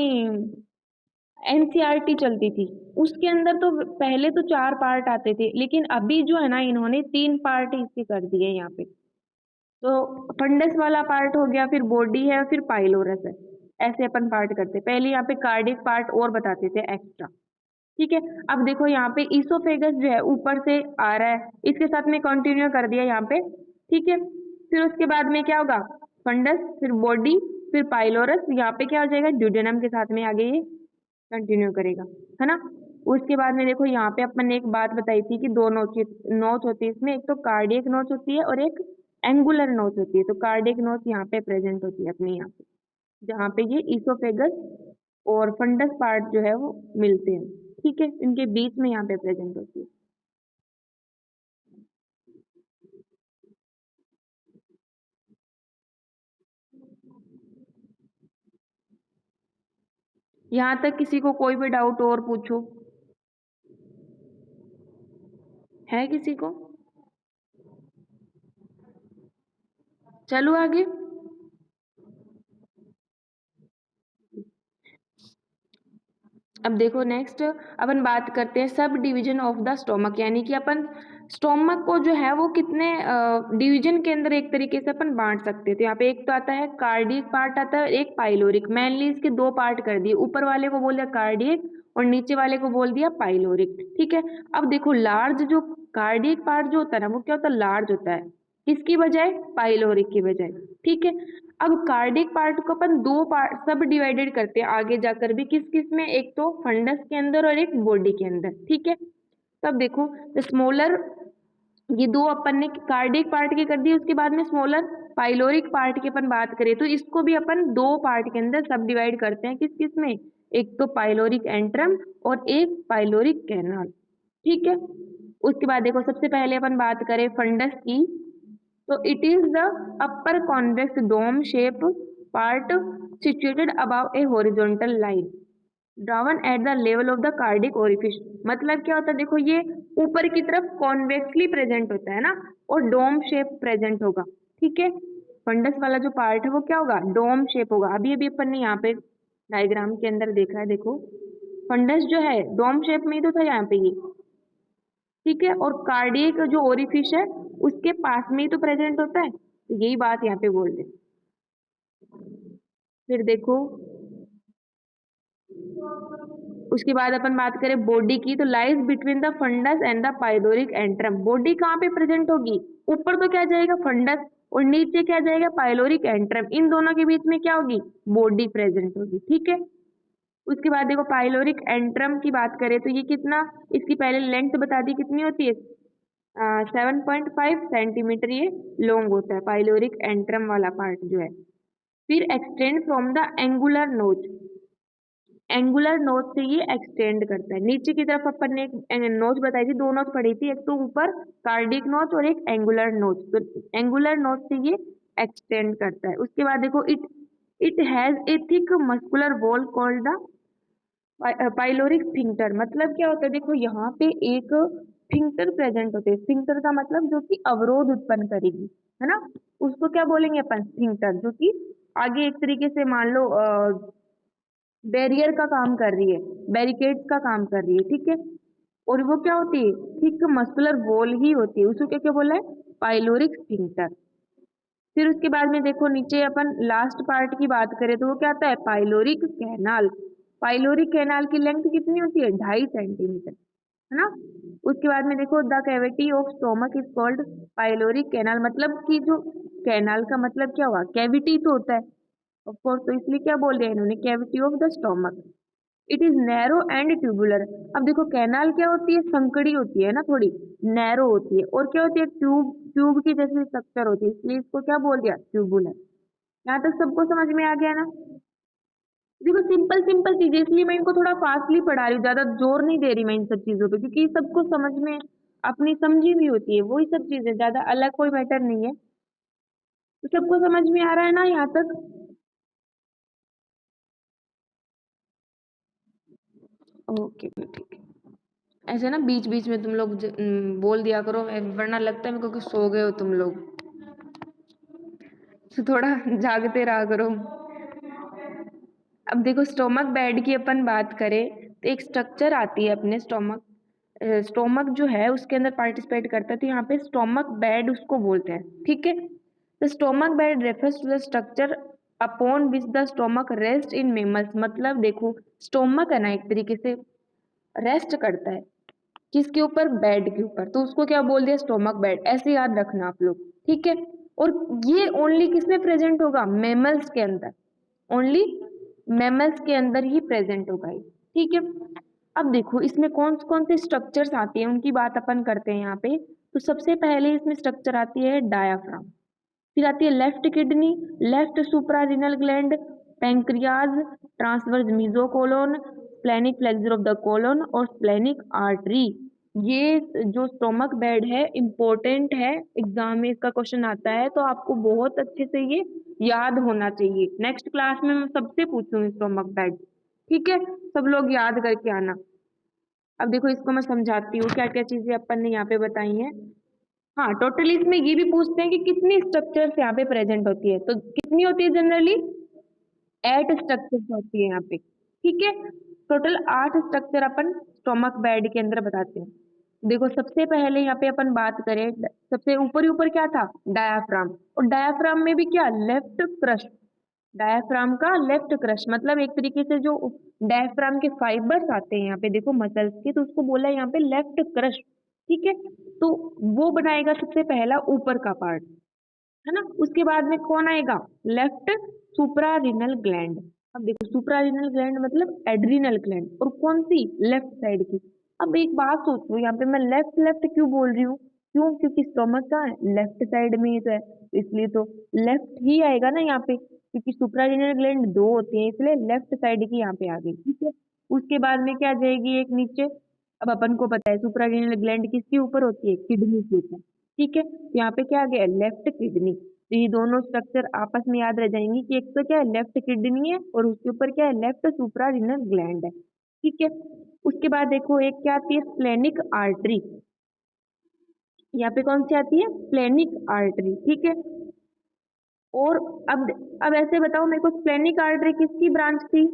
[SPEAKER 1] एनसीईआरटी चलती थी उसके अंदर तो पहले तो चार पार्ट आते थे, लेकिन अभी जो है ना इन्होंने तीन पार्ट इसके कर दिए यहाँ पे। तो फंडस वाला पार्ट हो गया, फिर बॉडी है, फिर पाइलोरस है, ऐसे अपन पार्ट करते, पहले यहाँ पे कार्डिक पार्ट और बताते थे एक्स्ट्रा। ठीक है, अब देखो यहाँ पे ईसोफेगस जो है ऊपर से आ रहा है, इसके साथ में कंटिन्यू कर दिया यहाँ पे। ठीक है, फिर उसके बाद में क्या होगा, फंडस, फिर बॉडी, फिर पाइलोरस, यहाँ पे क्या हो जाएगा, ड्यूडेनम के साथ में आगे ये कंटिन्यू करेगा, है ना। उसके बाद में देखो यहाँ पे अपन ने एक बात बताई थी कि दो नोच नोच होती है इसमें, एक तो कार्डियक नोच होती है और एक एंगुलर नोच होती है। तो कार्डियक नोच यहाँ पे प्रेजेंट होती है अपने यहाँ पे, जहाँ पे ये ईसोफेगस और फंडस पार्ट जो है वो मिलते हैं। ठीक है, इनके बीच में यहाँ पे प्रेजेंट होती है। यहाँ तक किसी को कोई भी डाउट और पूछो, है किसी को? चलो आगे। अब देखो नेक्स्ट अपन बात करते हैं sub division of the stomach, यानी कि अपन स्टोमक को जो है वो कितने डिवीजन के अंदर एक तरीके से अपन बांट सकते हैं। तो यहाँ पे एक तो आता है कार्डियक पार्ट आता है, एक पाइलोरिक। मेनली इसके दो पार्ट कर दिए, ऊपर वाले को बोल दिया कार्डियक और नीचे वाले को बोल दिया पाइलोरिक। ठीक है, अब देखो लार्ज जो कार्डियक पार्ट जो होता है ना वो क्या होता है, लार्ज होता है, किसकी बजाय, पाइलोरिक की बजाय। ठीक है, अब कार्डिक पार्ट को अपन दो पार्ट सब डिवाइडेड करते हैं आगे जाकर भी, किस किस में, एक तो फंडस के अंदर और एक बॉडी के अंदर। ठीक है, तब देखो स्मॉलर, ये दो अपन ने कार्डिक पार्ट के कर दिए, उसके बाद में स्मॉलर पाइलोरिक पार्ट की अपन बात करें तो इसको भी अपन दो पार्ट के अंदर सब डिवाइड करते हैं, किस किस में, एक तो पाइलोरिक एंट्रम और एक पाइलोरिक कैनाल। ठीक है, उसके बाद देखो सबसे पहले अपन बात करें फंडस की, तो it is the upper convex dome shape part situated above a horizontal line drawn at the level of the cardiac orifice। मतलब क्या होता है, देखो ये ऊपर की तरफ कॉन्वेक्सली प्रेजेंट होता है ना, और डोम शेप प्रेजेंट होगा। ठीक है, फंडस वाला जो पार्ट है वो क्या होगा, डोम शेप होगा। अभी अभी अपन ने यहाँ पे डायग्राम के अंदर देखा है, देखो फंडस जो है डोम शेप में ही तो था यहाँ पे ये। ठीक है, और कार्डियक जो ओरिफिस है उसके पास में ही तो प्रेजेंट होता है, तो यही बात यहाँ पे बोल रहे हैं। फिर देखो उसके बाद अपन बात करें बॉडी की, तो lies between the fundus and the pyloric antrum. Body कहाँ पे प्रेजेंट होगी, ऊपर तो क्या जाएगा फंडस और नीचे क्या जाएगा पाइलोरिक एंट्रम, इन दोनों के बीच में क्या होगी, बॉडी प्रेजेंट होगी। ठीक है, उसके बाद देखो पाइलोरिक एंट्रम की बात करें तो ये कितना, इसकी पहले लेंथ बता दी कितनी होती है, 7.5 सेंटीमीटर ये लॉन्ग होता है पाइलोरिक एंट्रम वाला पार्ट जो है। फिर एक्सटेंड फ्रॉम द एंगुलर नोच, एंगुलर नोच से ये एक्सटेंड करता है नीचे की तरफ। अपन ने एक नोच बताई थी, दो नोच पढ़ी थी, एक तो ऊपर कार्डिक नोच और एक एंगुलर नोच। तो एंगुलर नोच से ये एक्सटेंड करता है। उसके बाद देखो it it has a thick muscular wall called the pyloric sphincter. मतलब क्या होता है, देखो यहाँ पे एक स्फिंक्टर प्रेजेंट होते हैं। स्फिंक्टर का मतलब जो कि अवरोध उत्पन्न करेगी, है ना, उसको क्या बोलेंगे अपन, स्फिंक्टर, जो कि आगे एक तरीके से मान लो बैरियर का काम कर रही है, बैरिकेड्स का काम कर रही है। ठीक है, और वो क्या होती है, थिक मस्कुलर वॉल ही होती है, उसको क्या क्या बोला है, पाइलोरिक स्फिंक्टर। फिर उसके बाद में देखो नीचे अपन लास्ट पार्ट की बात करें तो वो क्या आता है, पाइलोरिक कैनाल। पाइलोरिक कैनाल की लेंथ कितनी होती है, 2.5 सेंटीमीटर, है ना। उसके बाद में देखो the cavity of stomach is called pyloric canal. मतलब कि जो कैनाल का मतलब क्या हुआ, कैविटी तो होता है ऑफ कोर्स, तो इसलिए क्या बोल दिया इन्होंने, cavity of the stomach. It is narrow and tubular. अब देखो कैनाल क्या होती है, संकड़ी होती है ना, थोड़ी नैरो होती है, और क्या होती है, ट्यूब, ट्यूब की जैसी स्ट्रक्चर होती है, इसलिए इसको क्या बोल दिया, ट्यूबुलर। यहाँ तक सबको समझ में आ गया ना। देखो सिंपल सिंपल चीजें, इसलिए मैं इनको थोड़ा फास्टली पढ़ा रही हूँ, ज्यादा जोर नहीं दे रही मैं इन सब चीजों पे, क्योंकि सबको समझ में अपनी समझी हुई होती है, वही सब चीजें, ज्यादा अलग कोई मैटर नहीं है। तो सबको समझ में आ रहा है ना यहाँ तक। ओके ठीक है, ऐसे ना बीच बीच में तुम लोग बोल दिया करो, वरना लगता है मेरे को कि सो गए हो तुम लोग, तो थोड़ा जागते रहा करो। अब देखो स्टोमक बेड की अपन बात करें तो एक स्ट्रक्चर आती है अपने स्टोमक, स्टोमक जो है उसके अंदर पार्टिसिपेट करता है, तो यहाँ पे स्टोमक बेड उसको बोलते हैं। ठीक है, the stomach bed refers to the structure upon which the stomach rest in mammals. मतलब देखो स्टोमक है ना एक तरीके से रेस्ट करता है किसके ऊपर, बेड के ऊपर, तो उसको क्या बोल दिया, स्टोमक बेड। ऐसे याद रखना आप लोग, ठीक है। और ये ओनली किसमें प्रेजेंट होगा, मेमल्स के अंदर, ओनली मेमल्स के अंदर ही प्रेजेंट होगा ये। ठीक है, अब देखो इसमें कौन कौन से स्ट्रक्चर्स आती हैं उनकी बात अपन करते हैं यहाँ पे। तो सबसे पहले इसमें स्ट्रक्चर आती है डायाफ्राम, फिर आती है left kidney, left suprarenal gland, pancreas, transverse mesocolon, splenic flexure of the colon और स्प्लेनिक आर्टरी। ये जो स्टोमक बेड है इम्पोर्टेंट है, एग्जाम में इसका क्वेश्चन आता है तो आपको बहुत अच्छे से ये याद होना चाहिए। नेक्स्ट क्लास में मैं सबसे पूछूंगी स्टोमक बेड, ठीक है, सब लोग याद करके आना। अब देखो इसको मैं समझाती हूँ क्या क्या चीजें अपन ने यहाँ पे बताई हैं। हाँ, टोटली इसमें ये भी पूछते हैं कि कितनी स्ट्रक्चर्स यहाँ पे प्रेजेंट होती है, तो कितनी होती है जनरली 8 स्ट्रक्चर्स होती है यहाँ पे, ठीक है। टोटल 8 स्ट्रक्चर अपन स्टोमक बेड के अंदर बताते हैं। देखो सबसे पहले यहाँ पे अपन बात करें, सबसे ऊपर ही ऊपर क्या था, डायाफ्राम, और डायाफ्राम में भी क्या, लेफ्ट क्रश। डायाफ्राम का लेफ्ट क्रश मतलब एक तरीके से जो डायाफ्राम के फाइबर्स आते हैं यहाँ पे देखो मसल्स के, तो उसको बोला है यहाँ पे लेफ्ट क्रश, ठीक है। तो वो बनाएगा सबसे पहला ऊपर का पार्ट, है ना। उसके बाद में कौन आएगा, लेफ्ट सुप्रारीनल ग्लैंड। अब देखो सुप्रारीनल ग्लैंड मतलब एड्रीनल ग्लैंड, और कौन सी, लेफ्ट साइड की। अब एक बात सोचो यहाँ पे मैं लेफ्ट लेफ्ट क्यों बोल रही हूँ, क्यों, क्योंकि स्टोमक का लेफ्ट साइड में ही तो है, इसलिए तो लेफ्ट ही आएगा ना यहाँ पे, क्योंकि सुप्रारीनल ग्लैंड दो होती है इसलिए लेफ्ट साइड की यहाँ पे आ गई, ठीक है। उसके बाद में क्या आ जाएगी एक नीचे। अब अपन को पता है सुप्रारीनल ग्लैंड किसके ऊपर होती है, किडनी के ऊपर, ठीक है। तो यहाँ पे क्या आ गया, लेफ्ट किडनी। तो ये दोनों स्ट्रक्चर आपस में याद रह जाएंगी कि एक तो क्या है लेफ्ट किडनी है और उसके ऊपर क्या है, लेफ्ट सुप्रारीनल ग्लैंड है, ठीक है। उसके बाद देखो एक क्या आती है, स्प्लेनिक आर्टरी। यहाँ पे कौन सी आती है, स्प्लेनिक आर्टरी, ठीक है। और अब ऐसे बताओ मेरे को, स्प्लेनिक आर्टरी किसकी ब्रांच थी,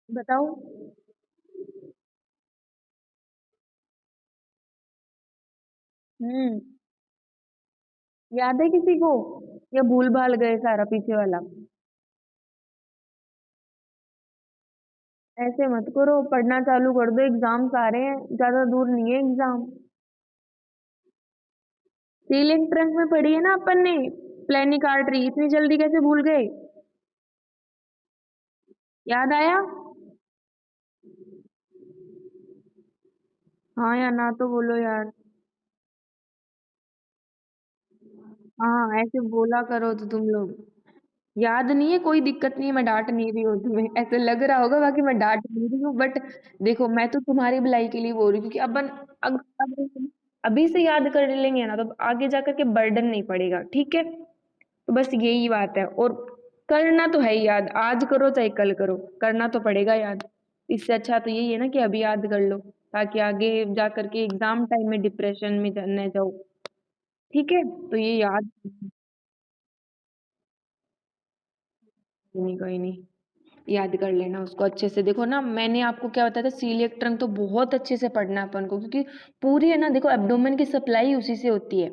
[SPEAKER 1] बताओ। हम्म, याद है किसी को, या भूल भाल गए सारा पीछे वाला। ऐसे मत करो, पढ़ना चालू कर दो, एग्जाम्स आ रहे हैं, ज्यादा दूर नहीं है एग्जाम। सीलिंग ट्रंक में पढ़ी है ना अपन ने, प्लेनिक आर्टरी, इतनी जल्दी कैसे भूल गए, याद आया। हाँ या ना तो बोलो यार। हाँ ऐसे बोला करो तो तुम लोग, याद नहीं है कोई दिक्कत नहीं है, मैं डांट नहीं रही हूँ तुम्हें, ऐसे लग रहा होगा बाकी मैं डांट नहीं रही हूँ, बट देखो मैं तो तुम्हारी भलाई के लिए बोल रही हूँ, क्योंकि अपन अभी से याद कर लेंगे ना तो आगे जाकर के बर्डन नहीं पड़ेगा, ठीक है। तो बस यही बात है, और करना तो है ही याद, आज करो चाहे कल करो, करना तो पड़ेगा याद। इससे अच्छा तो यही है ना कि अभी याद कर लो, ताकि आगे जा करके एग्जाम टाइम में डिप्रेशन में न जाओ, ठीक है। तो ये याद, नहीं कोई नहीं, याद कर लेना उसको अच्छे से। देखो ना मैंने आपको क्या बताया था, सीलिएक ट्रंक तो बहुत अच्छे से पढ़ना है अपन को, क्योंकि पूरी है ना देखो एब्डोमेन की सप्लाई उसी से होती है,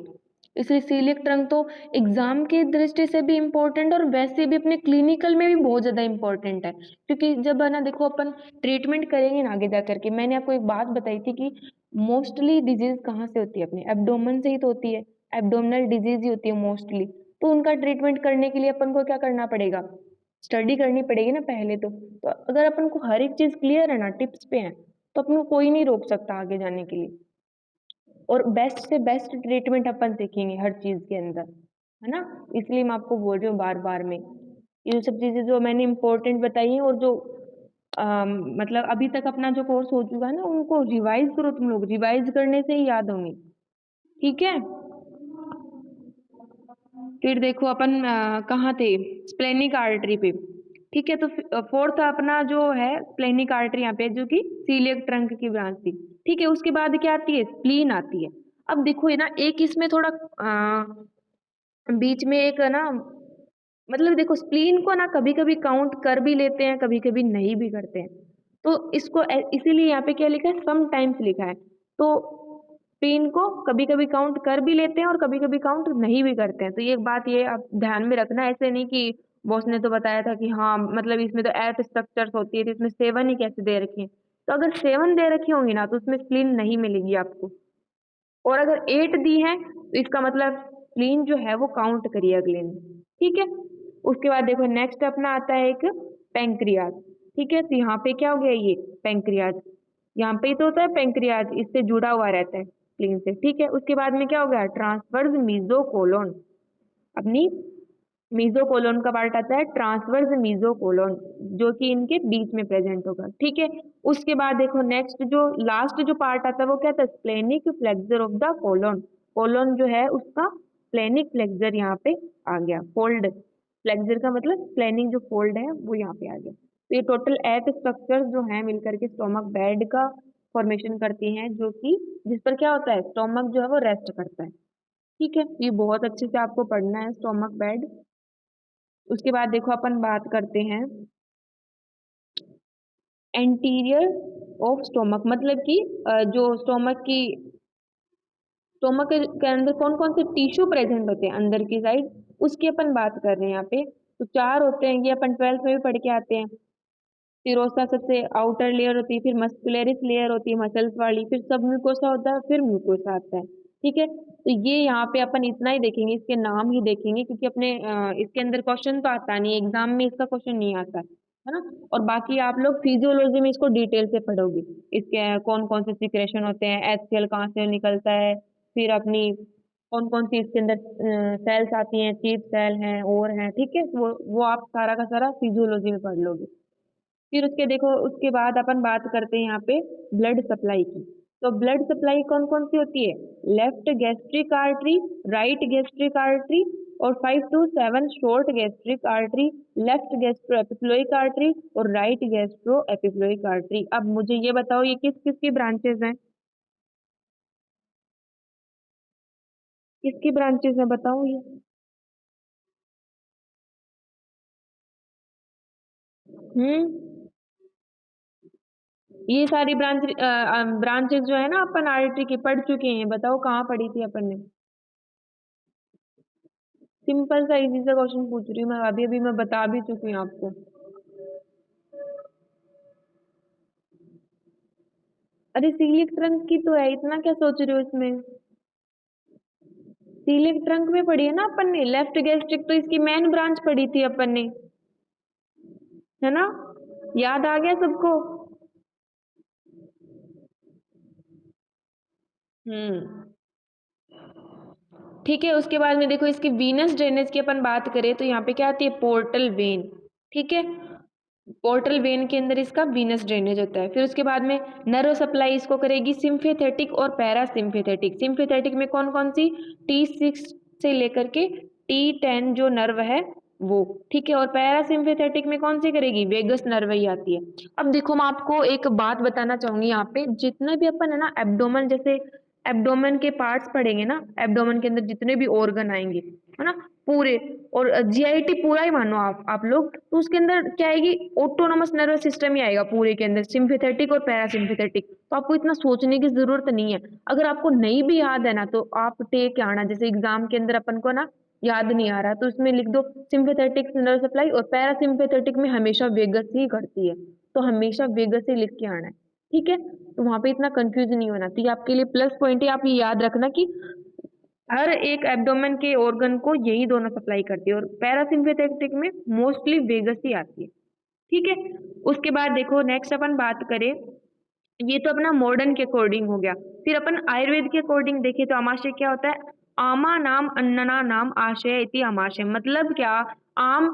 [SPEAKER 1] इसलिए सीलिएक ट्रंक तो एग्जाम की दृष्टि से भी इम्पोर्टेंट और वैसे भी अपने क्लिनिकल में भी बहुत ज्यादा इम्पोर्टेंट है। क्योंकि जब है ना देखो अपन ट्रीटमेंट करेंगे ना आगे जा करके, मैंने आपको एक बात बताई थी कि मोस्टली डिजीज कहाँ से होती है, अपने एब्डोमेन से ही तो होती है, एब्डोमिनल डिजीज ही होती है मोस्टली। तो उनका ट्रीटमेंट करने के लिए अपन को क्या करना पड़ेगा, स्टडी करनी पड़ेगी ना पहले तो अगर अपन को हर एक चीज क्लियर है ना, टिप्स पे है, तो अपन को कोई नहीं रोक सकता आगे जाने के लिए, और बेस्ट से बेस्ट ट्रीटमेंट अपन सीखेंगे हर चीज के अंदर, है ना। इसलिए मैं आपको बोल रही हूँ बार बार में, ये सब चीजें जो मैंने इम्पोर्टेंट बताई हैं, और जो मतलब अभी तक अपना जो कोर्स हो चुका है ना उनको रिवाइज करो, तुम लोग रिवाइज करने से ही याद होंगे, ठीक है। फिर देखो अपन कहाँ थे, स्प्लेनिक आर्टरी पे, ठीक है। तो फोर्थ अपना जो है स्प्लेनिक आर्टरी यहाँ पे, जो कि सीलियक ट्रंक की ब्रांच थी, ठीक है। उसके बाद क्या आती है, स्प्लीन आती है। अब देखो ये ना एक इसमें थोड़ा बीच में एक है ना, मतलब देखो स्प्लीन को ना कभी कभी काउंट कर भी लेते हैं, कभी कभी नहीं भी करते हैं, तो इसको इसीलिए यहाँ पे क्या लिखा है, सम टाइम्स लिखा है। तो स्प्लीन को कभी कभी काउंट कर भी लेते हैं और कभी कभी काउंट नहीं भी करते हैं, तो ये बात ये आप ध्यान में रखना, ऐसे नहीं कि बॉस ने तो बताया था कि हाँ मतलब इसमें तो 8 स्ट्रक्चर्स होती है तो इसमें 7 ही कैसे दे रखी है, तो अगर 7 दे रखी होंगी ना तो उसमें स्प्लीन नहीं मिलेगी आपको, और अगर 8 दी है तो इसका मतलब स्प्लीन जो है वो काउंट करिए अगले में, ठीक है। उसके बाद देखो नेक्स्ट अपना आता है एक पेंक्रियाज, ठीक है। तो यहाँ पे क्या हो गया, ये पेंक्रियाज, यहाँ पे ही तो होता है पेंक्रियाज, इससे जुड़ा हुआ रहता है स्प्लीन से, ठीक है। उसके बाद में क्या हो गया, ट्रांसवर्स मीजोकोलोन, अपनी मीजोकोलोन का पार्ट आता है ट्रांसवर्स मीजोकोलोन, जो कि इनके बीच में प्रेजेंट होगा, ठीक है। उसके बाद देखो नेक्स्ट जो लास्ट जो पार्ट आता है वो क्या था, splenic flexure of the colon. Colon जो है उसका स्प्लेनिक फ्लेक्सर यहाँ पे आ गया, फोल्ड फ्लेक्सर का मतलब स्प्लेनिक जो फोल्ड है वो यहाँ पे आ गया। तो ये टोटल 8 स्ट्रक्चर्स जो है मिलकर के स्टोमक बेड का फॉर्मेशन करती हैं, जो कि जिस पर क्या होता है, स्टोमक जो है वो रेस्ट करता है, ठीक है। ये बहुत अच्छे से आपको पढ़ना है स्टोमक बेड। उसके बाद देखो अपन बात करते हैं एंटीरियर ऑफ स्टोमक, मतलब कि जो स्टोमक के अंदर कौन कौन से टिश्यू प्रेजेंट होते हैं अंदर की साइड, उसकी अपन बात कर रहे हैं यहाँ पे। तो 4 होते हैं, ये अपन 12th में भी पढ़ के आते हैं। सिरोसा सबसे आउटर लेयर होती है, फिर मस्कुलरिस लेयर होती है मसल्स वाली, फिर सब म्यूकोसा होता है, फिर म्यूकोसा आता है, ठीक है। तो ये यहाँ पे अपन इतना ही देखेंगे, इसके नाम ही देखेंगे, क्योंकि अपने इसके अंदर क्वेश्चन तो आता नहीं, एग्जाम में इसका क्वेश्चन नहीं आता है ना। और बाकी आप लोग फिजियोलॉजी में इसको डिटेल से पढ़ोगे, इसके कौन कौन से सिक्रेशन होते हैं, एचसीएल कहाँ से निकलता है, फिर अपनी कौन कौन सी इसके अंदर सेल्स आती हैं, चीफ सेल हैं और हैं, ठीक है। वो आप सारा का सारा फिजियोलॉजी में पढ़ लोगे। फिर उसके देखो उसके बाद अपन बात करते हैं यहाँ पे ब्लड सप्लाई की। तो ब्लड सप्लाई कौन कौन सी होती है, left gastric artery, right gastric artery, और 5 to 7 short gastric artery, left gastroepiploic artery और राइट गैस्ट्रो एपिफ्लोइक आर्टरी। अब मुझे ये बताओ ये किस किस की ब्रांचेस हैं, किसकी ब्रांचेस हैं बताओ ये। हम्म, ये सारी ब्रांचेस जो है ना अपन आर्टरी की पढ़ चुके हैं, बताओ कहाँ पढ़ी थी अपन ने। सिंपल सा इजी सा क्वेश्चन पूछ रही हूँ मैं, अभी अभी मैं बता भी चुकी हूँ आपको। अरे सीलिक ट्रंक की तो है, इतना क्या सोच रहे हो इसमें। सीलिक ट्रंक में पढ़ी है ना अपन ने, लेफ्ट गैस्ट्रिक तो इसकी मेन ब्रांच पढ़ी थी अपन ने, है ना, याद आ गया सबको। हम्म, ठीक है। उसके बाद में देखो इसकी वीनस ड्रेनेज की अपन बात करें तो यहाँ पे क्या आती है, पोर्टल वेन, ठीक है। पोर्टल वेन के अंदर इसका वीनस ड्रेनेज होता है। फिर उसके बाद में नर्व सप्लाई इसको करेगी सिम्फेथेटिक और पैरासिम्फेथेटिक। सिम्फेथेटिक में कौन कौन सी, T6 से लेकर के T10 जो नर्व है वो, ठीक है। और पैरासिम्फेथेटिक में कौन सी करेगी, वेगस नर्व ही आती है। अब देखो मैं आपको एक बात बताना चाहूंगी यहाँ पे, जितना भी अपन है ना एब्डोमेन, जैसे एब्डोमेन के पार्ट्स पढ़ेंगे ना, एब्डोमेन के अंदर जितने भी ऑर्गन आएंगे है ना पूरे, और जीआईटी पूरा ही मानो आप लोग, तो उसके अंदर क्या आएगी, ऑटोनोमस नर्वस सिस्टम ही आएगा पूरे के अंदर, सिम्फेथेटिक और पैरासिम्फेथेटिक। तो आपको इतना सोचने की जरूरत नहीं है, अगर आपको नहीं भी याद है ना तो आप टेक के आना, जैसे एग्जाम के अंदर अपन को ना याद नहीं आ रहा तो इसमें लिख दो सिम्फेथेटिक नर्व सप्लाई, और पैरासिम्फेथेटिक में हमेशा वेगस ही करती है, तो हमेशा वेगस ही लिख के आना है, ठीक है। तो वहां पे इतना कंफ्यूज नहीं होना, तो ये आपके लिए प्लस पॉइंट है, आप ये याद रखना कि हर एक एब्डोमेन के ऑर्गन को यही दोनों सप्लाई करती है, और पैरासिम्पेथेटिक में मोस्टली वेगस ही आती है, ठीक है। उसके बाद देखो नेक्स्ट अपन बात करें, ये तो अपना मॉडर्न के अकॉर्डिंग हो गया। फिर अपन आयुर्वेद के अकॉर्डिंग देखें तो आमाशय क्या होता है, आमा नाम अन्नना नाम आशय इति आमाशय, मतलब क्या, आम,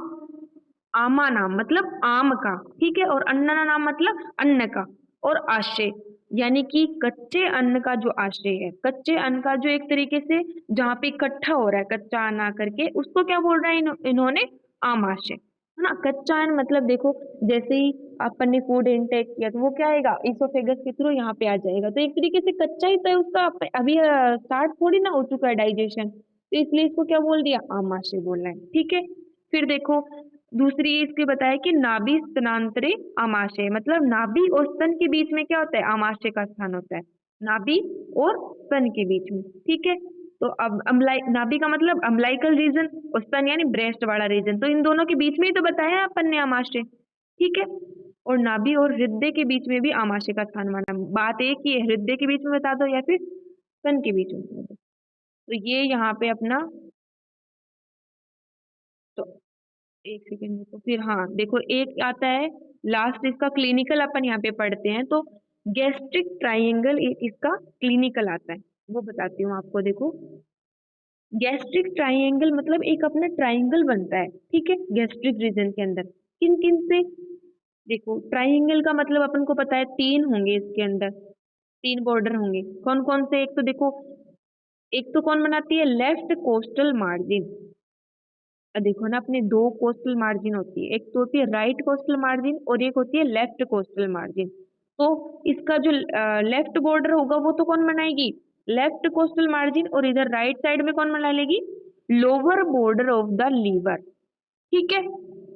[SPEAKER 1] आमा नाम मतलब आम का, ठीक है, और अन्नना नाम मतलब अन्न का, और आशय यानी कि कच्चे अन्न का जो आशय है, कच्चे अन्न का जो एक तरीके से जहाँ पे इकट्ठा हो रहा है कच्चा अन्न आकर के, उसको क्या बोल रहा है इन्होंने, आमाशय, है ना। कच्चा अन्न मतलब देखो जैसे ही अपन ने फूड इनटेक किया तो वो क्या आएगा, इसोफेगस के थ्रू यहाँ पे आ जाएगा, तो एक तरीके से कच्चा ही तो है उसका, अभी स्टार्ट थोड़ी ना हो चुका है डाइजेशन, तो इसलिए इसको क्या बोल दिया, आमाशय बोल रहा है, ठीक है। फिर देखो दूसरी इसके बताया कि नाभि स्तनांतरे आमाशय, मतलब नाभि और स्तन के बीच में क्या होता है, आमाशय का स्थान होता है, नाभि और स्तन के बीच में, ठीक है। तो अब अम्लाई, नाभि का मतलब अम्लाइकल रीजन, और स्तन यानी ब्रेस्ट वाला रीजन, तो इन दोनों के बीच में ही तो बताया अपन ने आमाशय, ठीक है। और नाभि और हृदय के बीच में भी आमाशय का स्थान माना, बात एक ही है, हृदय के बीच में बता दो या फिर स्तन के बीच में बता दो। तो ये यहाँ पे अपना, तो एक सेकेंड में, तो फिर हाँ देखो एक आता है लास्ट इसका क्लिनिकल, अपन यहाँ पे पढ़ते हैं तो गैस्ट्रिक ट्राइंगल एक इसका क्लिनिकल आता है, वो बताती हूँ आपको, देखो गैस्ट्रिक ट्राइंगल मतलब एक अपना ट्राइंगल बनता है, ठीक है, गैस्ट्रिक रीजन के अंदर। किन किन से? देखो ट्राइंगल का मतलब अपन को पता है 3 होंगे इसके अंदर, 3 बॉर्डर होंगे। कौन कौन से? एक तो देखो, एक तो कौन बनाती है? Left costal margin. देखो ना, अपने 2 कोस्टल मार्जिन होती है, एक तो होती है राइट कोस्टल मार्जिन और एक होती है लेफ्ट कोस्टल मार्जिन। तो इसका जो लेफ्ट बॉर्डर होगा वो तो कौन बनाएगी? Left costal margin. और इधर राइट साइड में कौन बना लेगी? Lower border of the liver, ठीक है,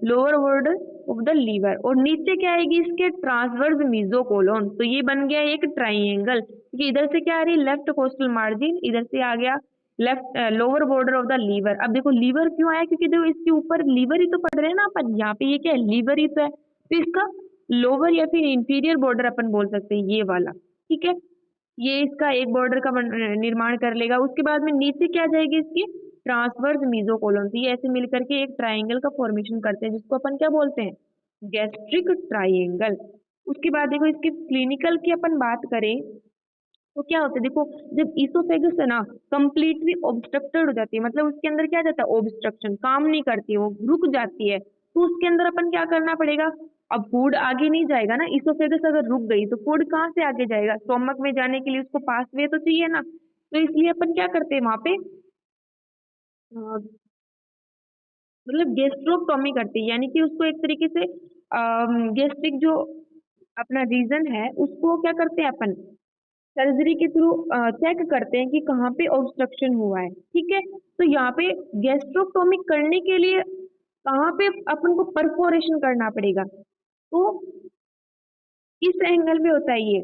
[SPEAKER 1] lower border of the liver. और नीचे क्या आएगी इसके? Transverse mesocolon. तो ये बन गया एक ट्राइंगल, क्योंकि इधर से क्या आ रही है? लेफ्ट कोस्टल मार्जिन, इधर से आ गया left lower border of the liver. अब देखो लीवर क्यों आया? क्योंकि देखो इसके ऊपर लीवर ही तो पड़ रहे हैं ना अपन, यहाँ पे ये क्या है? लीवर ही तो है, तो इसका लोअर या फिर इंफीरियर बॉर्डर अपन बोल सकते हैं, ये वाला, ठीक है। ये इसका एक बॉर्डर का निर्माण कर लेगा। उसके बाद में नीचे क्या जाएगी इसकी? ट्रांसवर्स मीजोकोलोन। ये ऐसे मिल करके एक ट्राइंगल का फॉर्मेशन करते हैं, जिसको अपन क्या बोलते हैं? Gastric triangle. उसके बाद देखो इसके क्लिनिकल की अपन बात करें तो क्या होता है? देखो जब इसोफेगस है ना कंप्लीटली ऑब्स्ट्रक्टेड हो जाती है, मतलब उसके अंदर क्या जाता है? ऑब्स्ट्रक्शन, काम नहीं करती है, वो रुक जाती है, तो उसके अंदर अपन क्या करना पड़ेगा? अब फूड आगे नहीं जाएगा ना, इसोफेगस अगर रुक गई तो फूड कहाँ से आगे जाएगा? स्टोमक में जाने के लिए उसको पासवे तो चाहिए ना। तो इसलिए अपन क्या करते हैं वहां पे? मतलब गैस्ट्रोक्टोमी करते हैं, यानी कि उसको एक तरीके से गैस्ट्रिक जो अपना रीजन है उसको क्या करते हैं अपन? सर्जरी के थ्रू चेक करते हैं कि कहाँ पे ऑब्स्ट्रक्शन हुआ है, ठीक है। तो यहाँ पे गैस्ट्रोक्टोमी करने के लिए कहाँ पे अपन को परफोरेशन करना पड़ेगा? तो इस एंगल पे होता है ये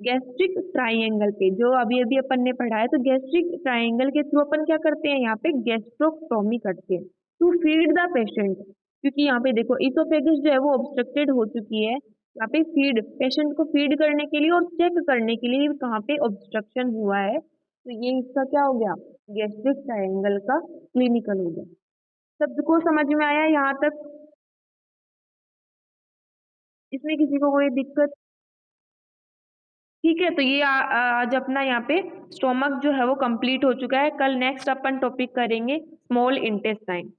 [SPEAKER 1] गैस्ट्रिक ट्राइंगल पे, जो अभी अभी अपन ने पढ़ा है। तो गैस्ट्रिक ट्राइंगल के थ्रू अपन क्या करते हैं? यहाँ पे गैस्ट्रोक्टोमी करते हैं टू फीड द पेशेंट, क्योंकि यहाँ पे देखो इसोफेगस जो है वो ऑब्स्ट्रक्टेड हो चुकी है। यहाँ पे फीड, पेशेंट को फीड करने के लिए और चेक करने के लिए कहाँ पे ऑब्स्ट्रक्शन हुआ है। तो ये इसका क्या हो गया? गैस्ट्रिक ट्राइंगल का क्लिनिकल हो गया। सबको समझ में आया यहाँ तक? इसमें किसी को कोई दिक्कत? ठीक है, तो ये आज अपना यहाँ पे स्टोमक जो है वो कंप्लीट हो चुका है। कल नेक्स्ट अपन टॉपिक करेंगे स्मॉल इंटेस्टाइन।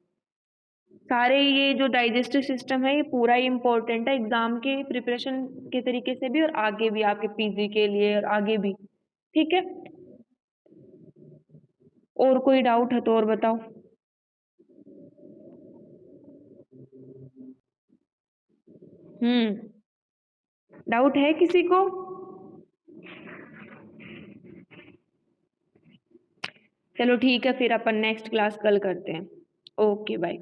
[SPEAKER 1] सारे ये जो डाइजेस्टिव सिस्टम है ये पूरा ही इम्पोर्टेंट है एग्जाम के प्रिपरेशन के तरीके से भी, और आगे भी आपके पीजी के लिए और आगे भी, ठीक है। और कोई डाउट है तो और बताओ। डाउट है किसी को? चलो ठीक है, फिर अपन नेक्स्ट क्लास कल करते हैं। Okay bye.